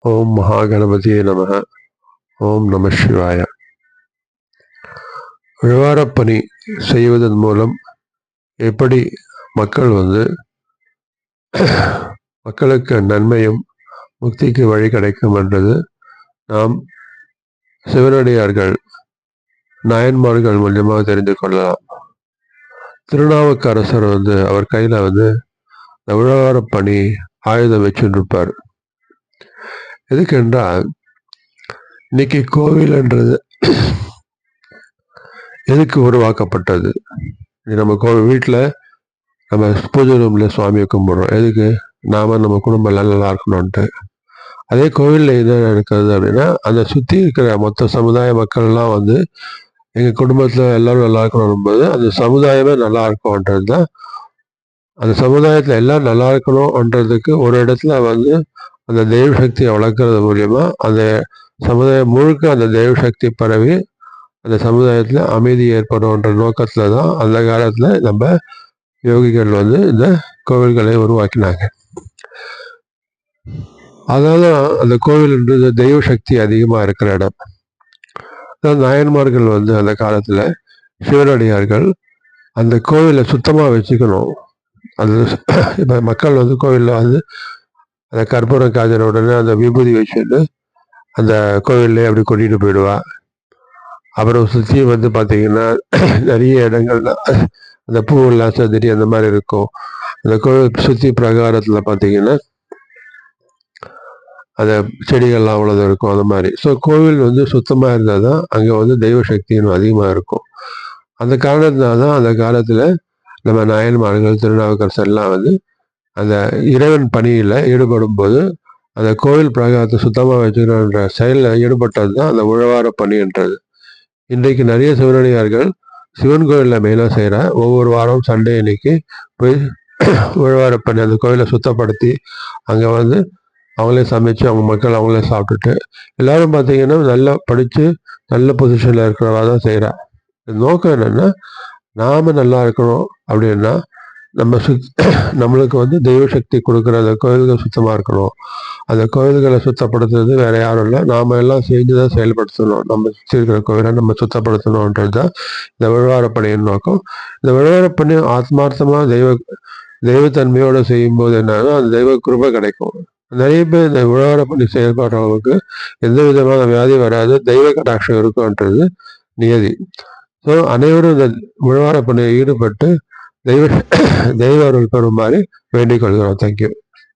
ஓம் மகாகணபதியே நமக. ஓம் நம சிவாய. விழவாரப்பணி செய்வதன் மூலம் எப்படி மக்கள் மக்களுக்கு நன்மையும் முக்திக்கு வழி கிடைக்கும் என்றது நாம் சிவனடியார்கள் நாயன்மார்கள் மூலியமாக தெரிந்து கொள்ளலாம். திருநாவுக்கரசர் அவர் கையில் இந்த விழவாரப்பணி ஆயுதம் வச்சுருப்பார். எதுக்கென்றால் இன்னைக்கு கோவில்ன்றது எதுக்கு உருவாக்கப்பட்டது? நம்ம வீட்டில் நம்ம பூஜை ரூமில் சுவாமியை கும்பிடுறோம். எதுக்கு? நம்ம குடும்பம் நல்லா இருக்கணும்ன்ட்டு. அதே கோவிலில் என்ன நடக்கிறது அப்படின்னா, அந்த சுற்றி இருக்கிற மொத்த சமுதாய மக்கள்லாம் எங்கள் குடும்பத்தில் எல்லோரும் நல்லா இருக்கணும்போது அந்த சமுதாயமே நல்லா இருக்கும்ன்றது தான். அந்த சமுதாயத்தில் எல்லாம் நல்லா இருக்கணும்ன்றதுக்கு ஒரு இடத்துல அந்த தெய்வ சக்தியை வளர்க்குறது மூலியமாக அந்த சமுதாயம் முழுக்க அந்த தெய்வ சக்தி பரவி அந்த சமுதாயத்தில் அமைதி ஏற்படும்ன்ற நோக்கத்தில் தான் அந்த காலத்தில் நம்ம யோகிகள் இந்த கோவில்களை உருவாக்கினாங்க. அதனால அந்த கோவில்ன்றது தெய்வ சக்தி அதிகமாக இருக்கிற இடம். நாயன்மார்கள் அந்த காலத்தில் சிவனடியார்கள் அந்த கோவிலை சுத்தமாக வச்சுக்கணும். அது இப்போ மக்கள் கோவிலில் அந்த கற்பூரம் காய்ச்சன உடனே அந்த விபூதி வச்சுட்டு அந்த கோவில்லே அப்படி கொட்டிட்டு போயிடுவா. அப்புறம் சுற்றி பார்த்தீங்கன்னா நிறைய இடங்கள்ல அந்த பூவெல்லாம் சதுரி அந்த மாதிரி இருக்கும். அந்த கோவில் சுற்றி பிரகாரத்தில் பார்த்தீங்கன்னா அந்த செடிகள்லாம் அவ்வளோதான் இருக்கும். அந்த மாதிரி கோவில் சுத்தமாக இருந்தால் தான் அங்கே தெய்வ சக்தி இன்னும் அதிகமாக இருக்கும். அந்த காரணத்தினால தான் அந்த காலத்தில் நம்ம நாயன்மார்கள் திருநாவுக்கரசர் எல்லாம் அந்த இறைவன் பணியில் ஈடுபடும் போது அந்த கோவில் பிரகாரத்தை சுத்தமாக வச்சுக்கணுன்ற செயலில் ஈடுபட்டது தான் அந்த உழவார பணின்றது. இன்றைக்கு நிறைய சிவனடியார்கள் சிவன் கோயிலில் மெயினாக செய்கிற ஒவ்வொரு வாரம் சண்டே அன்னைக்கு போய் உழவார பணி அந்த கோயிலை சுத்தப்படுத்தி அங்கே அவங்களே சமைச்சு அவங்க மக்கள் அவங்களே சாப்பிட்டுட்டு எல்லாரும் பார்த்தீங்கன்னா நல்லா படித்து நல்ல பொசிஷனில் இருக்கிறவா தான் செய்கிறா. நோக்கம் என்னென்னா நாம் நல்லா இருக்கணும் அப்படின்னா நம்மளுக்கு தெய்வ சக்தி கொடுக்குற அந்த கோயில்கள் சுத்தமாக இருக்கணும். அந்த கோயில்களை சுத்தப்படுத்துறது வேற யாரும் இல்லை, நாம் எல்லாம் சேர்ந்து தான் செயல்படுத்தணும். நம்ம சுற்றி இருக்கிற கோயிலை நம்ம சுத்தப்படுத்தணுன்றது தான் இந்த விழவாரப்பணியின் நோக்கம். இந்த விழவாரப்பணி ஆத்மார்த்தமாக தெய்வத்தன்மையோடு செய்யும்போது என்னன்னா அந்த தெய்வ கிருபை கிடைக்கும். நிறைய பேர் இந்த விழவாரப்பணி செயல்படுறவங்களுக்கு எந்த விதமான வியாதி வராது, தெய்வ கடாட்சம் இருக்கும்ன்றது நியதி. ஸோ அனைவரும் இந்த விழவாரப்பணியை ஈடுபட்டு தெய்வ அருள் பெறுமாறு வேண்டிக் கொள்கிறோம். தேங்க்யூ.